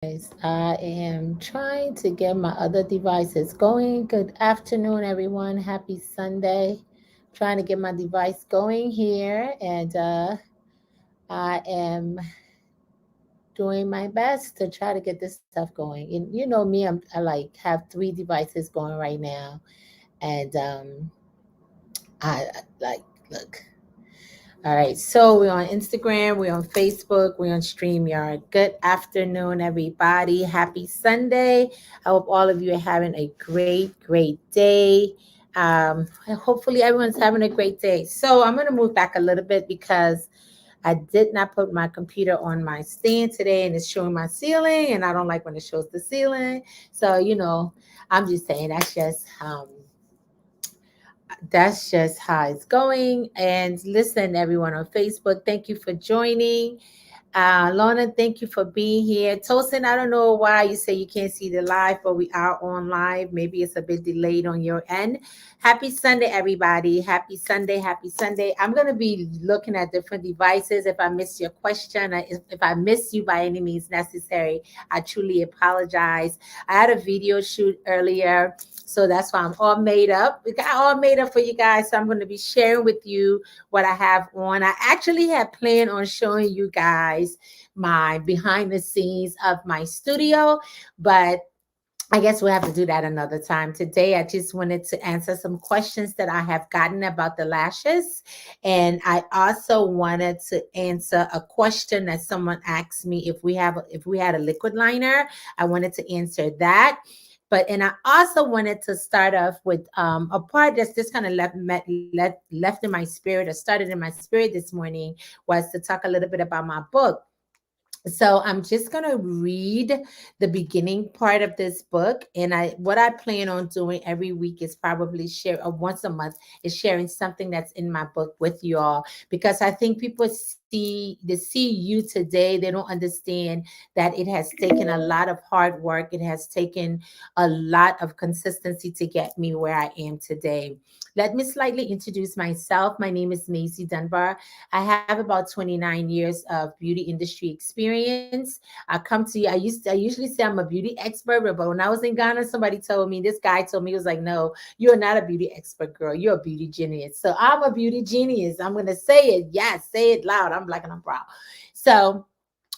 I am trying to get my other devices going. Good afternoon, everyone. Happy Sunday. Trying to get my device going here, and I am doing my best to try to get this stuff going. And you know me, I like have three devices going right now, and I like look. All right, so we're on Instagram, we're on Facebook, we're on StreamYard. Good afternoon, everybody. Happy Sunday. I hope all of you are having a great day. And hopefully, everyone's having a great day. So, I'm going to move back a little bit because I did not put my computer on my stand today and it's showing my ceiling, and I don't like when it shows the ceiling. So, I'm just saying that's just how it's going. And listen, everyone on Facebook, thank you for joining. Lorna, thank you for being here. Tosin, I don't know why you say you can't see the live, but we are on live. Maybe it's a bit delayed on your end. Happy Sunday, everybody. Happy Sunday. Happy Sunday. I'm going to be looking at different devices. If I miss your question, if I miss you by any means necessary, I truly apologize. I had a video shoot earlier, so that's why I'm all made up. We got all made up for you guys. So I'm going to be sharing with you what I have on. I actually had planned on showing you guys my behind the scenes of my studio, but I guess we'll have to do that another time. Today, I just wanted to answer some questions that I have gotten about the lashes. And I also wanted to answer a question that someone asked me if we had a liquid liner. I wanted to answer that. And I also wanted to start off with a part that's just kind of left in my spirit, or started in my spirit this morning, was to talk a little bit about my book. So I'm just going to read the beginning part of this book, and I plan on doing every week is probably share, or once a month, is sharing something that's in my book with you all, because I think people see you today, they don't understand that it has taken a lot of hard work. It has taken a lot of consistency to get me where I am today. Let me slightly introduce myself. My name is Maisie Dunbar. I have about 29 years of beauty industry experience. I usually say I'm a beauty expert, but when I was in Ghana, this guy told me, he was like, no, you're not a beauty expert, girl. You're a beauty genius. So I'm a beauty genius. I'm going to say it. Yes, say it loud. I'm black and I'm proud. So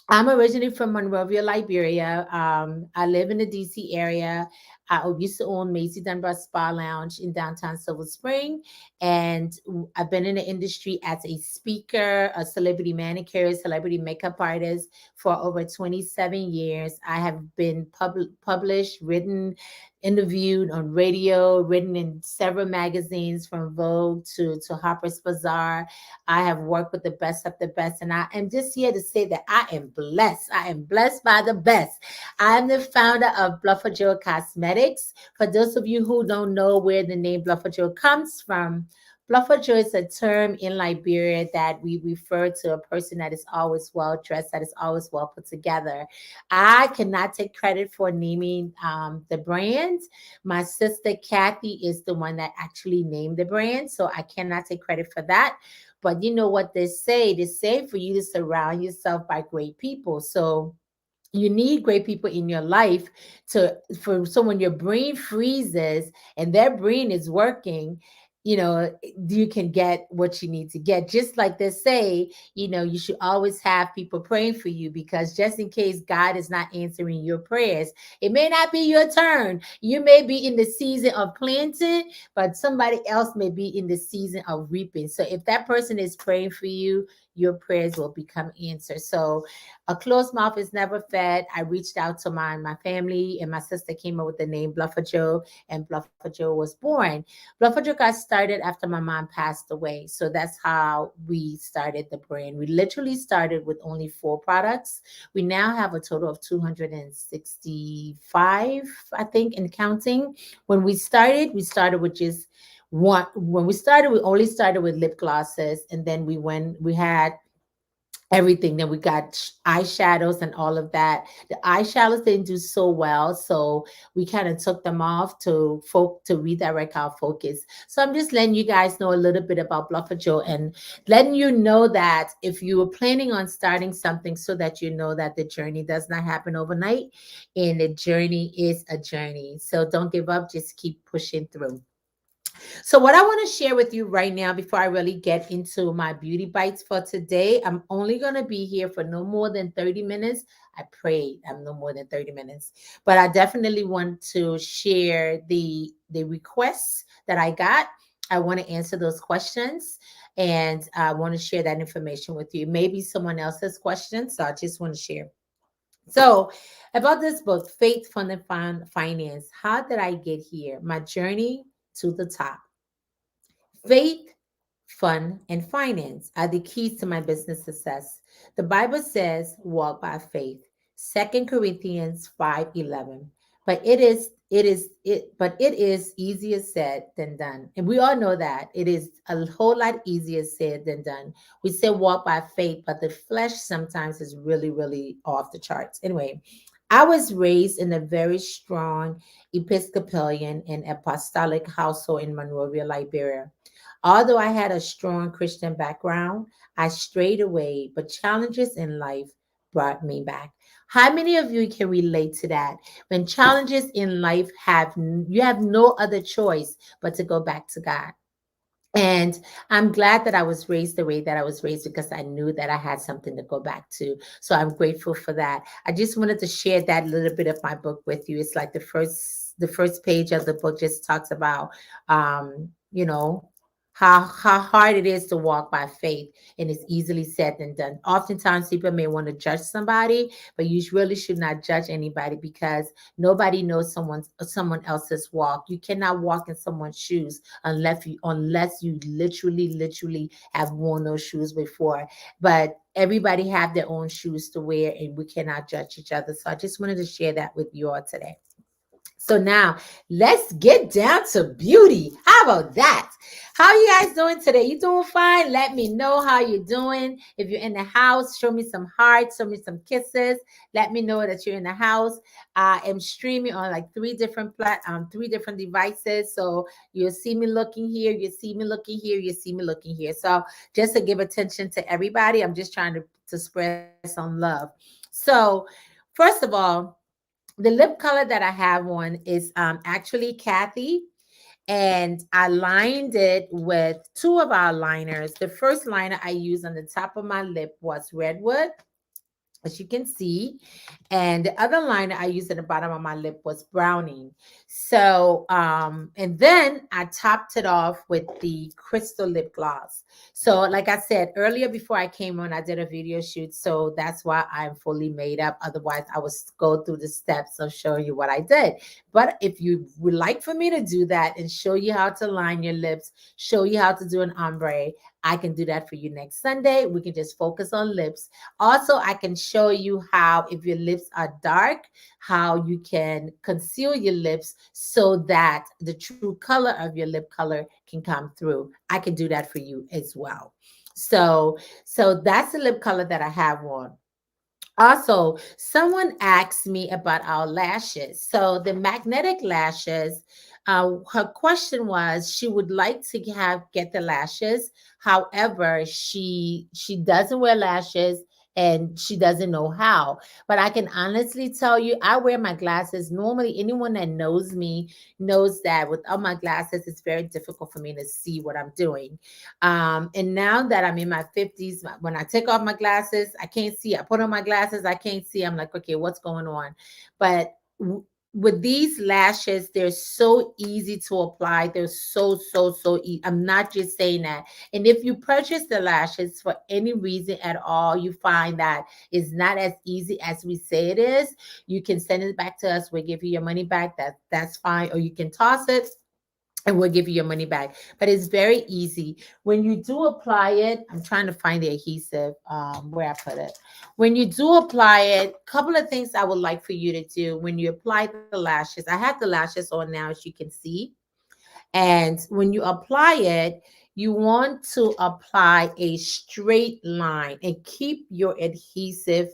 I'm originally from Monrovia, Liberia. I live in the DC area. I used to own Maisie Dunbar Spa Lounge in downtown Silver Spring. And I've been in the industry as a speaker, a celebrity manicurist, celebrity makeup artist for over 27 years. I have been published, written, interviewed on radio, written in several magazines from Vogue to Harper's Bazaar. I have worked with the best of the best, and I am just here to say that I am blessed. I am blessed by the best. I am the founder of Bluffajo Cosmetics. For those of you who don't know where the name Bluffajo comes from, Bluffajo is a term in Liberia that we refer to a person that is always well dressed, that is always well put together. I cannot take credit for naming the brand. My sister Kathy is the one that actually named the brand, so I cannot take credit for that. But you know what they say? They say for you to surround yourself by great people. So you need great people in your life when your brain freezes and their brain is working, you can get what you need to get. Just like they say, you should always have people praying for you, because just in case God is not answering your prayers, it may not be your turn. You may be in the season of planting, but somebody else may be in the season of reaping. So if that person is praying for you, your prayers will become answered. So a closed mouth is never fed. I reached out to my family, and my sister came up with the name Bluffajo, and Bluffajo was born. Bluffajo got started after my mom passed away. So that's how we started the brand. We literally started with only 4 products. We now have a total of 265, I think, and counting. We started with just one. When we only started with lip glosses, and then we had everything. Then we got eyeshadows and all of that. The eyeshadows didn't do so well, so we kind of took them off to redirect our focus. So I'm just letting you guys know a little bit about Bluffajo and letting you know that if you were planning on starting something, so that you know that the journey does not happen overnight, and the journey is a journey. So don't give up, just keep pushing through. So, what I want to share with you right now, before I really get into my beauty bites for today, I'm only going to be here for no more than 30 minutes. I pray I'm no more than 30 minutes, but I definitely want to share the requests that I got. I want to answer those questions, and I want to share that information with you. Maybe someone else has questions, so I just want to share. So, about this book, Faith, Fun, and Finance. How did I get here? My journey to the top. Faith, fun, and finance are the keys to my business success. The Bible says, walk by faith. 2 Corinthians 5:11. But it is easier said than done. And we all know that. It is a whole lot easier said than done. We say walk by faith, but the flesh sometimes is really, really off the charts. Anyway, I was raised in a very strong Episcopalian and apostolic household in Monrovia, Liberia. Although I had a strong Christian background, I strayed away, but challenges in life brought me back. How many of you can relate to that? When challenges in life you have no other choice but to go back to God. And I'm glad that I was raised the way that I was raised, because I knew that I had something to go back to. So I'm grateful for that. I just wanted to share that little bit of my book with you. It's like the first page of the book just talks about you know, how hard it is to walk by faith, and it's easily said than done. Oftentimes people may want to judge somebody, but you really should not judge anybody, because nobody knows someone else's walk. You cannot walk in someone's shoes unless you literally have worn those shoes before. But everybody have their own shoes to wear, and we cannot judge each other. So I just wanted to share that with you all today. So now let's get down to beauty. How about that? How you guys doing today? You doing fine? Let me know how you're doing. If you're in the house, show me some hearts, show me some kisses. Let me know that you're in the house. I am streaming on like three different devices. So you'll see me looking here, you see me looking here, you see me looking here. So just to give attention to everybody, I'm just trying to spread some love. So first of all, the lip color that I have on is actually Kathy, and I lined it with two of our liners. The first liner I used on the top of my lip was Redwood, as you can see. And the other liner I used at the bottom of my lip was Browning. So, and then I topped it off with the Crystal Lip Gloss. So, like I said earlier, before I came on, I did a video shoot. So that's why I'm fully made up. Otherwise, I would go through the steps of showing you what I did. But if you would like for me to do that and show you how to line your lips, show you how to do an ombre, I can do that for you next Sunday. We can just focus on lips. Also, I can show you how, if your lips are dark, how you can conceal your lips so that the true color of your lip color can come through. I can do that for you as well. So that's the lip color that I have on. Also, someone asked me about our lashes. So the magnetic lashes, her question was she would like to get the lashes. However, she doesn't wear lashes and she doesn't know how. But I can honestly tell you, I wear my glasses. Normally, anyone that knows me knows that without my glasses, it's very difficult for me to see what I'm doing. And now that I'm in my 50s, when I take off my glasses, I can't see. I put on my glasses, I can't see. I'm like, okay, what's going on? But with these lashes, they're so easy to apply. They're so easy. I'm not just saying that. And if you purchase the lashes for any reason at all, you find that it's not as easy as we say it is, you can send it back to us. We'll give you your money back. That's fine. Or you can toss it and we'll give you your money back. But it's very easy. When you do apply it, I'm trying to find the adhesive where I put it. When you do apply it, a couple of things I would like for you to do when you apply the lashes. I have the lashes on now, as you can see. And when you apply it, you want to apply a straight line and keep your adhesive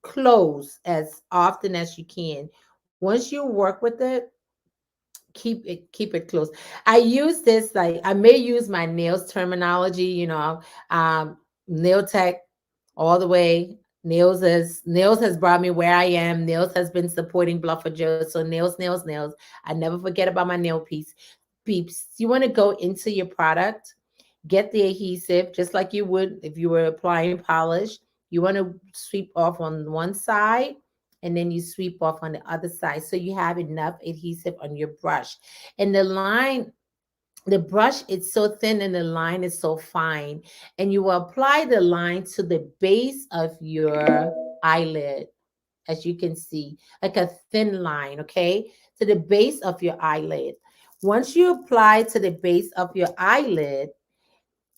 close as often as you can. Once you work with it, keep it close. I use this, like I may use my nails terminology, nail tech all the way. Nails has brought me where I am. Nails has been supporting Bluffajo. So nails. I never forget about my nail piece. Peeps, you want to go into your product, get the adhesive just like you would if you were applying polish. You want to sweep off on one side and then you sweep off on the other side so you have enough adhesive on your brush. And the brush is so thin and the line is so fine. And you will apply the line to the base of your eyelid, as you can see, like a thin line, okay? To the base of your eyelid. Once you apply to the base of your eyelid,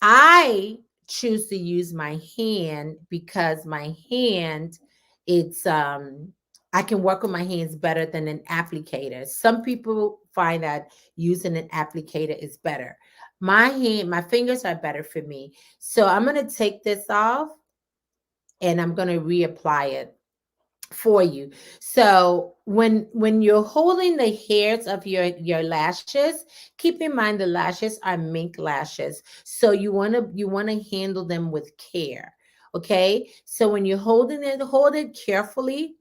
I choose to use my hand because my hand, it's I can work with my hands better than an applicator. Some people find that using an applicator is better. My fingers are better for me. So I'm going to take this off and I'm going to reapply it for you. So when you're holding the hairs of your lashes, keep in mind the lashes are mink lashes. So you want to handle them with care. Okay? So when you're holding it, hold it carefully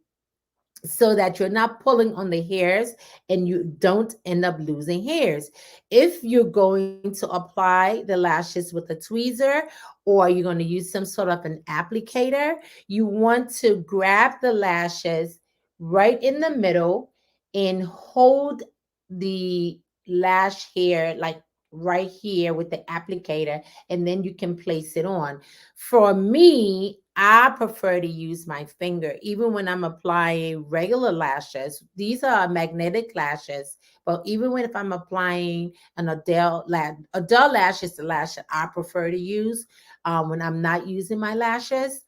so that you're not pulling on the hairs and you don't end up losing hairs. If you're going to apply the lashes with a tweezer or you're going to use some sort of an applicator, you want to grab the lashes right in the middle and hold the lash hair like right here with the applicator, and then you can place it on. For me, I prefer to use my finger, even when I'm applying regular lashes. These are magnetic lashes, but even when if I'm applying an Adele lash is the lash that I prefer to use when I'm not using my lashes.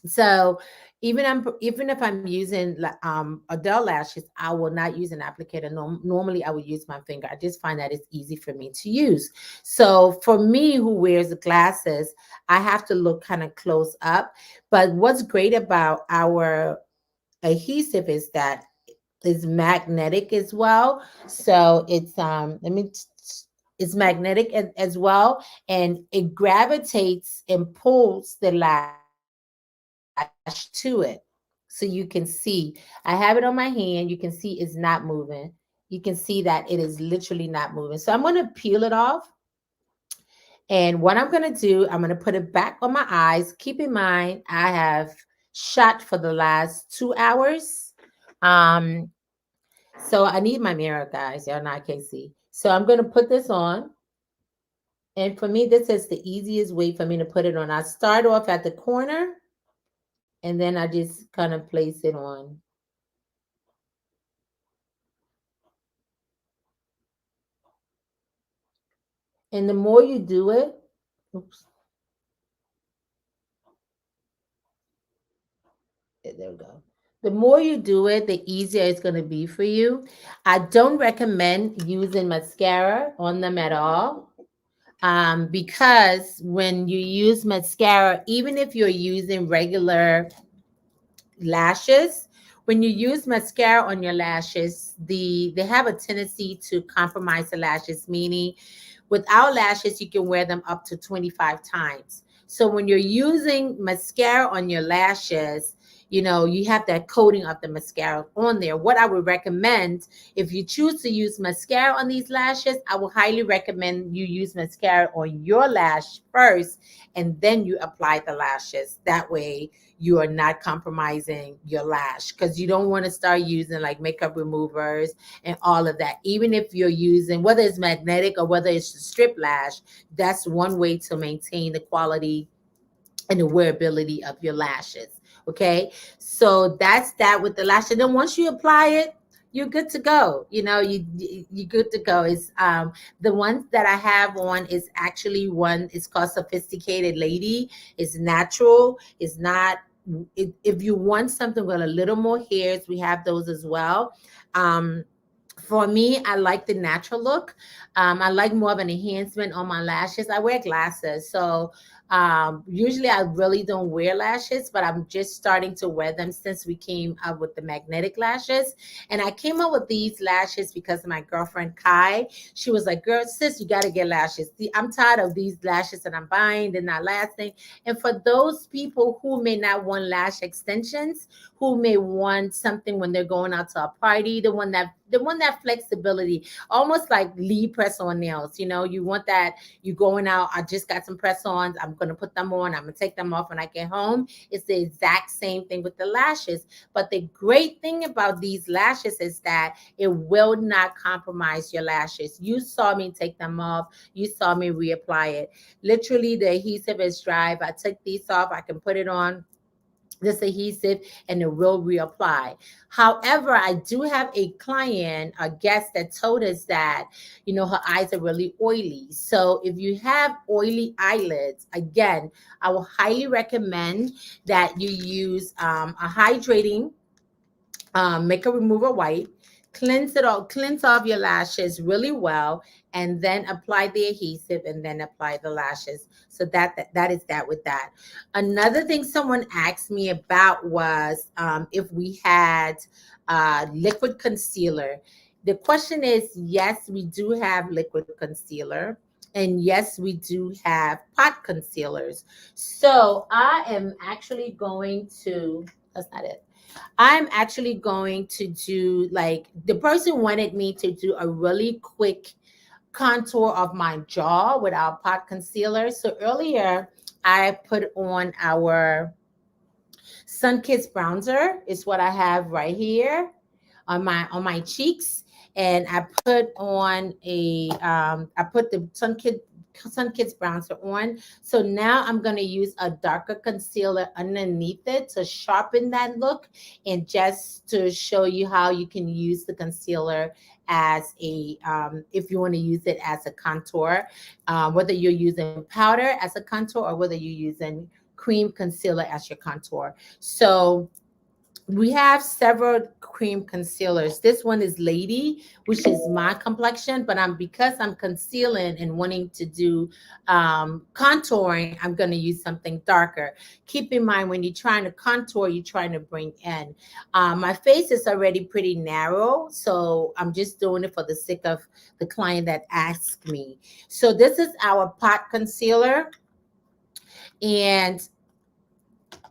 So even if I'm using Adele lashes, I will not use an applicator. Normally, I would use my finger. I just find that it's easy for me to use. So for me, who wears the glasses, I have to look kind of close up. But what's great about our adhesive is that it's magnetic as well. So it's magnetic as well, and it gravitates and pulls the lash to it. So you can see, I have it on my hand. You can see it's not moving. You can see that it is literally not moving. So I'm going to peel it off. And what I'm going to do, I'm going to put it back on my eyes. Keep in mind, I have shot for the last 2 hours. Um, so I need my mirror, guys. Y'all not can see. So I'm going to put this on. And for me, this is the easiest way for me to put it on. I start off at the corner and then I just kind of place it on. And the more you do it, oops, there we go. The more you do it, the easier it's going to be for you. I don't recommend using mascara on them at all. Because when you use mascara, even if you're using regular lashes, when you use mascara on your lashes, they have a tendency to compromise the lashes, meaning without lashes you can wear them up to 25 times. So when you're using mascara on your lashes, you have that coating of the mascara on there. What I would recommend, if you choose to use mascara on these lashes, I would highly recommend you use mascara on your lash first and then you apply the lashes. That way you are not compromising your lash, because you don't want to start using like makeup removers and all of that. Even if you're using, whether it's magnetic or whether it's a strip lash, that's one way to maintain the quality and the wearability of your lashes. Okay, so that's that with the lash. And then once you apply it, you're good to go. You're good to go. It's the ones that I have on is actually one. It's called Sophisticated Lady. It's natural. It's not. If you want something with a little more hairs, we have those as well. Um, For me, I like the natural look. I like more of an enhancement on my lashes. I wear glasses, so usually I really don't wear lashes, but I'm just starting to wear them since we came up with the magnetic lashes. And I came up with these lashes because of my girlfriend Kai. She was like, "Girl, sis, you got to get lashes. I'm tired of these lashes that I'm buying; they're not lasting." And for those people who may not want lash extensions, who may want something when they're going out to a party, the one that flexibility, almost like lead press on nails. You want that. You going out, I just got some press ons, I'm gonna put them on, I'm gonna take them off when I get home. It's the exact same thing with the lashes. But the great thing about these lashes is that it will not compromise your lashes. You saw me take them off, you saw me reapply it. Literally, the adhesive is dry. If I took these off, I can put it on this adhesive and it will reapply. However, I do have a client, a guest that told us that, her eyes are really oily. So if you have oily eyelids, again, I will highly recommend that you use a hydrating makeup remover wipe, cleanse off your lashes really well, and then apply the adhesive and then apply the lashes. So that is that with that. Another thing someone asked me about was if we had liquid concealer. The question is, yes, we do have liquid concealer. And yes, we do have pot concealers. So I am actually going to, that's not it. I'm actually going to do, like, the person wanted me to do a really quick contour of my jaw with our pot concealer. So earlier I put on our Sun Kiss bronzer. Is what I have right here on my cheeks, and I put on I put the Sun Kids bronzer on. So now I'm going to use a darker concealer underneath it to sharpen that look, and just to show you how you can use the concealer as if you want to use it as a contour, whether you're using powder as a contour or whether you're using cream concealer as your contour. So we have several cream concealers. This one is Lady, which is my complexion, but because I'm concealing and wanting to do contouring, I'm going to use something darker. Keep in mind, when you're trying to contour, you're trying to bring in. My face is already pretty narrow, so I'm just doing it for the sake of the client that asked me. So this is our pot concealer, and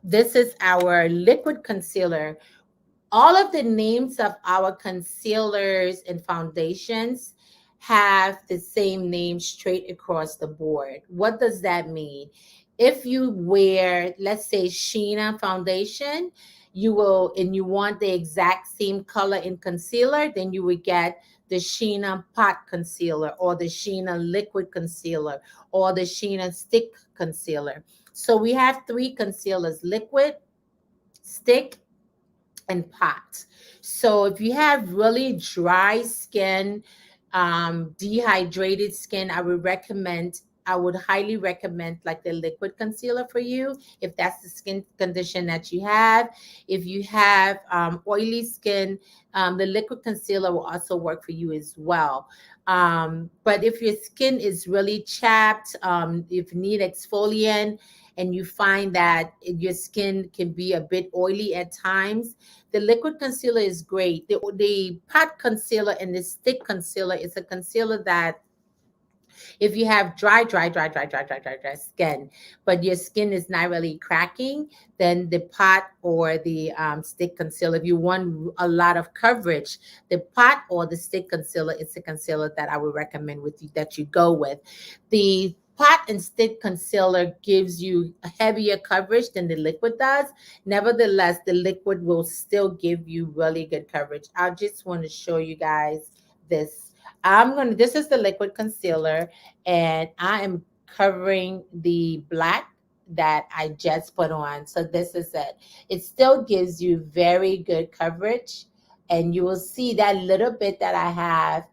this is our liquid concealer. All of the names of our concealers and foundations have the same name straight across the board. What does that mean? If you wear, let's say, Sheena foundation, and you want the exact same color in concealer, then you would get the Sheena pot concealer, or the Sheena liquid concealer, or the Sheena stick concealer. So we have three concealers: liquid, stick, and pot. So if you have really dry skin, dehydrated skin, I would highly recommend like the liquid concealer for you, if that's the skin condition that you have. If you have oily skin, the liquid concealer will also work for you as well. But if your skin is really chapped, if you need exfoliant, and you find that your skin can be a bit oily at times, the liquid concealer is great. The pot concealer and the stick concealer is a concealer that, if you have dry skin, but your skin is not really cracking, then the pot or the stick concealer, if you want a lot of coverage, the pot or the stick concealer is a concealer that I would recommend with you, that you go with. The pot and stick concealer gives you a heavier coverage than the liquid does. Nevertheless, the liquid will still give you really good coverage. I just want to show you guys this. This is the liquid concealer, and I am covering the black that I just put on. So this is it. It still gives you very good coverage, and you will see that little bit that I have.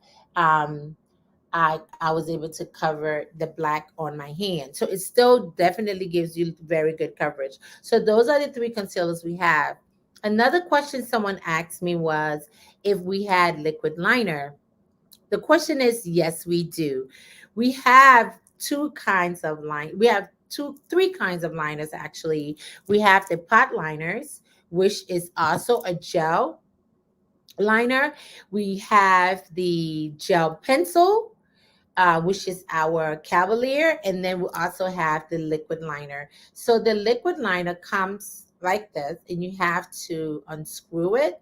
I was able to cover the black on my hand. So it still definitely gives you very good coverage. So those are the three concealers we have. Another question someone asked me was if we had liquid liner. The question is yes, we do. We have two kinds of line. We have three kinds of liners actually. We have the pot liners, which is also a gel liner. We have the gel pencil, which is our Cavalier, and then we also have the liquid liner. So the liquid liner comes like this, and you have to unscrew it.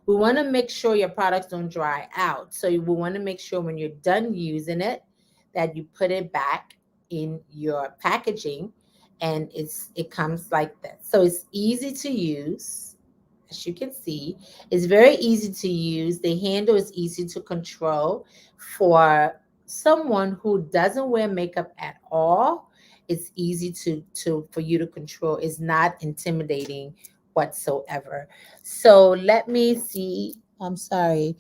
We want to make sure your products don't dry out. So we want to make sure when you're done using it that you put it back in your packaging, and it comes like this. So it's easy to use. As you can see, it's very easy to use. The handle is easy to control for someone who doesn't wear makeup at all. It's easy to for you to control. It's not intimidating whatsoever. So let me see. I'm sorry.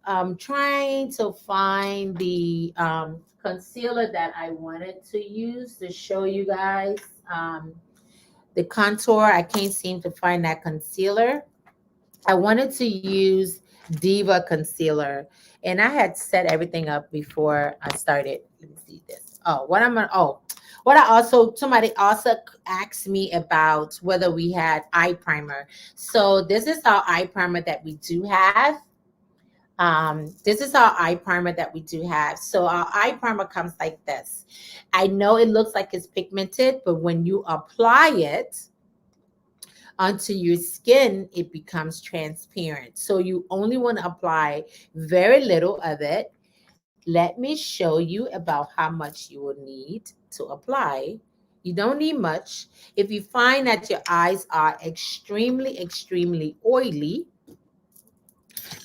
I'm trying to find the concealer that I wanted to use to show you guys the contour. I can't seem to find that concealer. I wanted to use Diva concealer, and I had set everything up before I started. Let me see this. Oh, what I'm gonna. Oh, what I also somebody also asked me about whether we had eye primer. So this is our eye primer that we do have. This is our eye primer that we do have. So our eye primer comes like this. I know it looks like it's pigmented, but when you apply it onto your skin, it becomes transparent. So you only want to apply very little of it. Let me show you about how much you will need to apply. You don't need much. If you find that your eyes are extremely, extremely oily,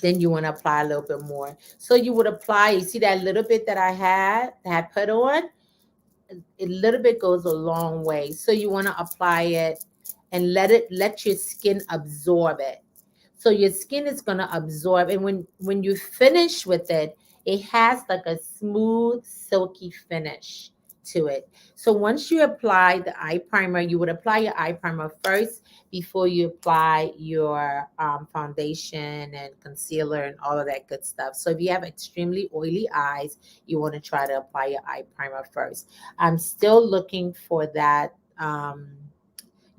then you want to apply a little bit more. So you would apply, you see that little bit that I had put on? A little bit goes a long way. So you want to apply it and let your skin absorb it. So your skin is going to absorb, and when you finish with it, it has like a smooth silky finish to it. So once you apply the eye primer, you would apply your eye primer first before you apply your foundation and concealer and all of that good stuff. So if you have extremely oily eyes, you want to try to apply your eye primer first. I'm still looking for that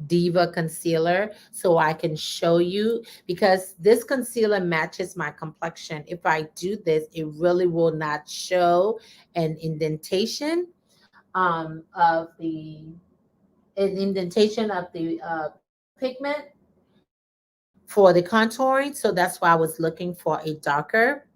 Diva concealer so I can show you, because this concealer matches my complexion. If I do this, it really will not show an indentation of the pigment for the contouring. So that's why I was looking for a darker.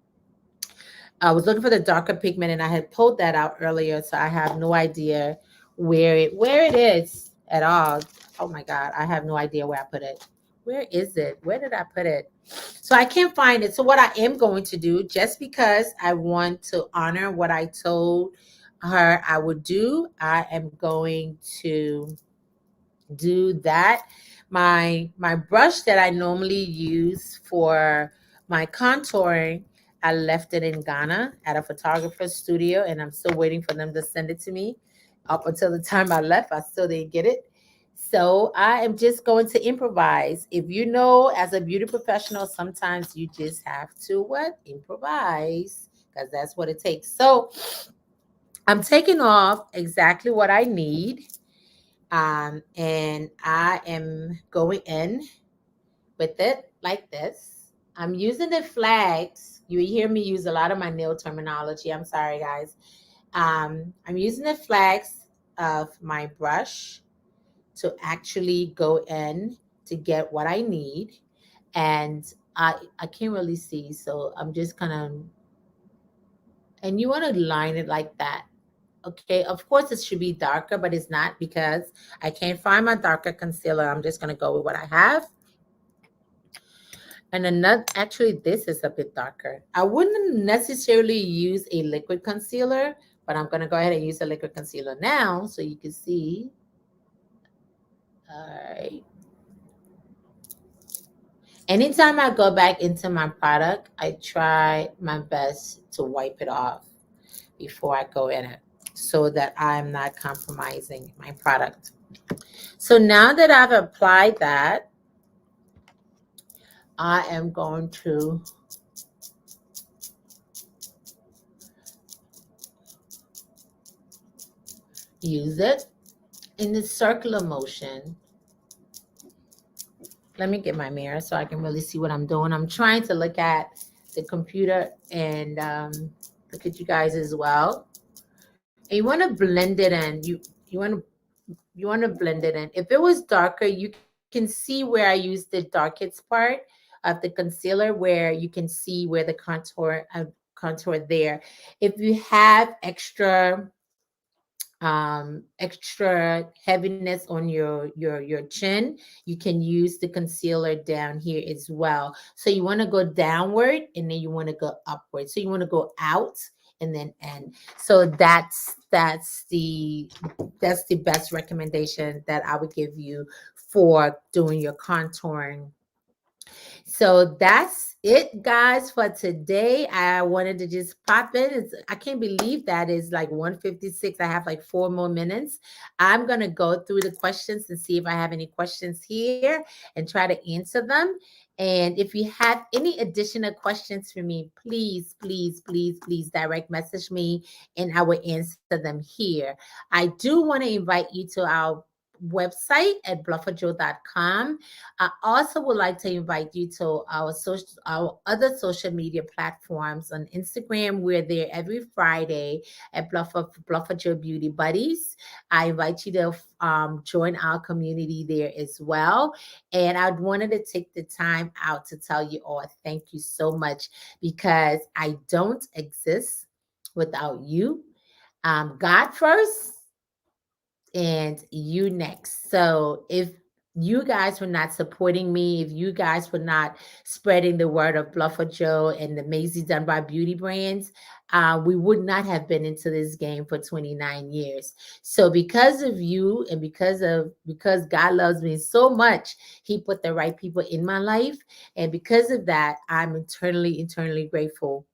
I was looking for the darker pigment, and I had pulled that out earlier, so I have no idea where it is at all. Oh my God, I have no idea where I put it. Where is it? Where did I put it? So I can't find it. So what I am going to do, just because I want to honor what I told her I would do, I am going to do that. My brush that I normally use for my contouring, I left it in Ghana at a photographer's studio, and I'm still waiting for them to send it to me. Up until the time I left, I still didn't get it. So I am just going to improvise. If you know, as a beauty professional, sometimes you just have to what? Improvise, because that's what it takes. So I'm taking off exactly what I need, and I am going in with it like this. I'm using the flags. You hear me use a lot of my nail terminology. I'm sorry, guys. I'm using the flags of my brush to actually go in to get what I need. And I can't really see, so I'm just kind of, and you want to line it like that. Okay, of course it should be darker, but it's not because I can't find my darker concealer. I'm just going to go with what I have. And another, actually, this is a bit darker. I wouldn't necessarily use a liquid concealer, but I'm going to go ahead and use a liquid concealer now so you can see. All right. Anytime I go back into my product, I try my best to wipe it off before I go in it so that I'm not compromising my product. So now that I've applied that, I am going to use it in this circular motion. Let me get my mirror so I can really see what I'm doing. I'm trying to look at the computer and look at you guys as well. And you want to blend it in. You want to blend it in. If it was darker, you can see where I used the darkest part of the concealer, where you can see where the contour there. If you have extra heaviness on your chin, you can use the concealer down here as well. So you want to go downward and then you want to go upward. So you want to go out and then in. So that's the best recommendation that I would give you for doing your contouring. So that's it, guys, for today. I wanted to just pop in. I can't believe that is like 1:56. I have like 4 more minutes. I'm going to go through the questions and see if I have any questions here and try to answer them. And if you have any additional questions for me, please, please, please, please direct message me and I will answer them here. I do want to invite you to our website at bluffajo.com. I also would like to invite you to our other social media platforms. On Instagram, we're there every Friday at Bluffajo Beauty Buddies. I invite you to join our community there as well. And I wanted to take the time out to tell you all thank you so much, because I don't exist without you. God first, and you next. So if you guys were not supporting me, if you guys were not spreading the word of Bluffer Joe and the Maisie Dunbar beauty brands, we would not have been into this game for 29 years. So because of you and because God loves me so much, he put the right people in my life. And because of that, I'm eternally grateful.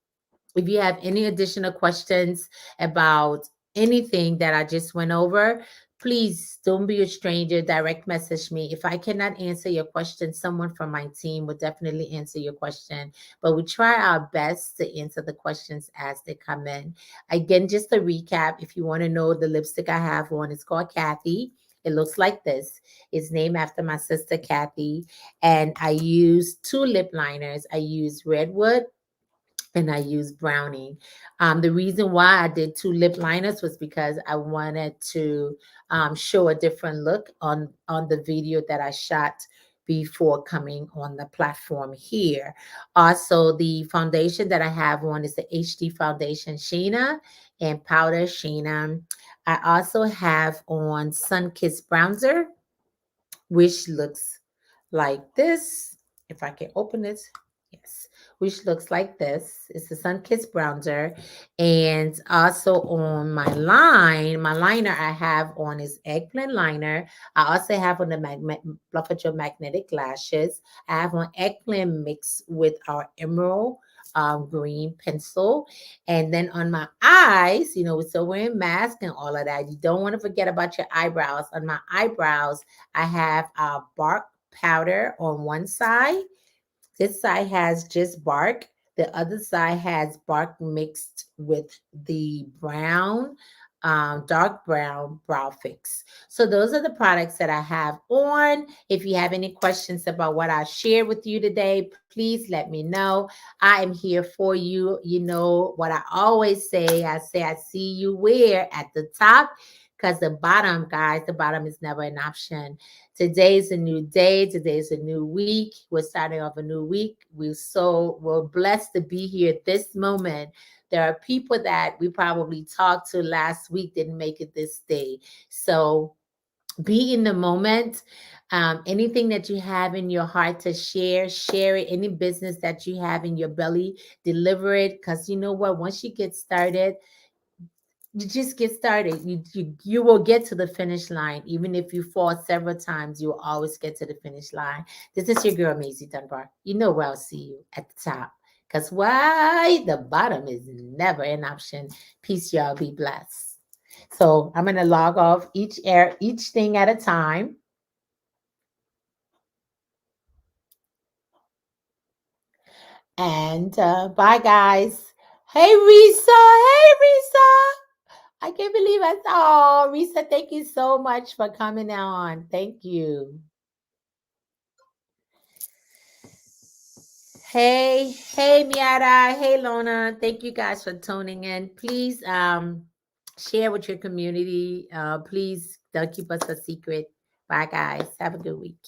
If you have any additional questions about anything that I just went over, please don't be a stranger. Direct message me. If I cannot answer your question, someone from my team will definitely answer your question. But we try our best to answer the questions as they come in. Again, just a recap, if you want to know the lipstick I have on, it's called Kathy. It looks like this. It's named after my sister Kathy. And I use two lip liners. I use Redwood and I used brownie. The reason why I did two lip liners was because I wanted to show a different look on the video that I shot before coming on the platform here. Also, the foundation that I have on is the HD foundation Sheena and powder Sheena. I also have on Sun Kiss bronzer, which looks like this. If I can open it, yes, which looks like this. It's the Sun Kissed Bronzer. And also on my liner I have on is Eggplant Liner. I also have on the Bluffajo Magnetic Lashes. I have on Eggplant mixed with our Emerald green pencil. And then on my eyes, we're still wearing masks and all of that. You don't want to forget about your eyebrows. On my eyebrows, I have bark powder on one side. This side has just bark. The other side has bark mixed with the brown, dark brown brow fix. So those are the products that I have on. If you have any questions about what I shared with you today, please let me know. I am here for you. You know what I always say. I say I see you where at the top, because the bottom, guys, the bottom is never an option. Today's a new day. Today's a new week. We're starting off a new week. We're blessed to be here at this moment. There are people that we probably talked to last week didn't make it this day. So be in the moment. Anything that you have in your heart to share it. Any business that you have in your belly, deliver it. Because you know what? Once you get started, you just get started. You will get to the finish line. Even if you fall several times, you will always get to the finish line. This is your girl, Maisie Dunbar. You know where I'll see you at the top. Because why? The bottom is never an option. Peace, y'all. Be blessed. So I'm gonna log off each thing at a time. And bye, guys. Hey, Risa. Hey, Risa. I can't believe I saw. Oh, Risa, thank you so much for coming on. Thank you. Hey, hey, Miara. Hey, Lona. Thank you guys for tuning in. Please share with your community. Please don't keep us a secret. Bye, guys. Have a good week.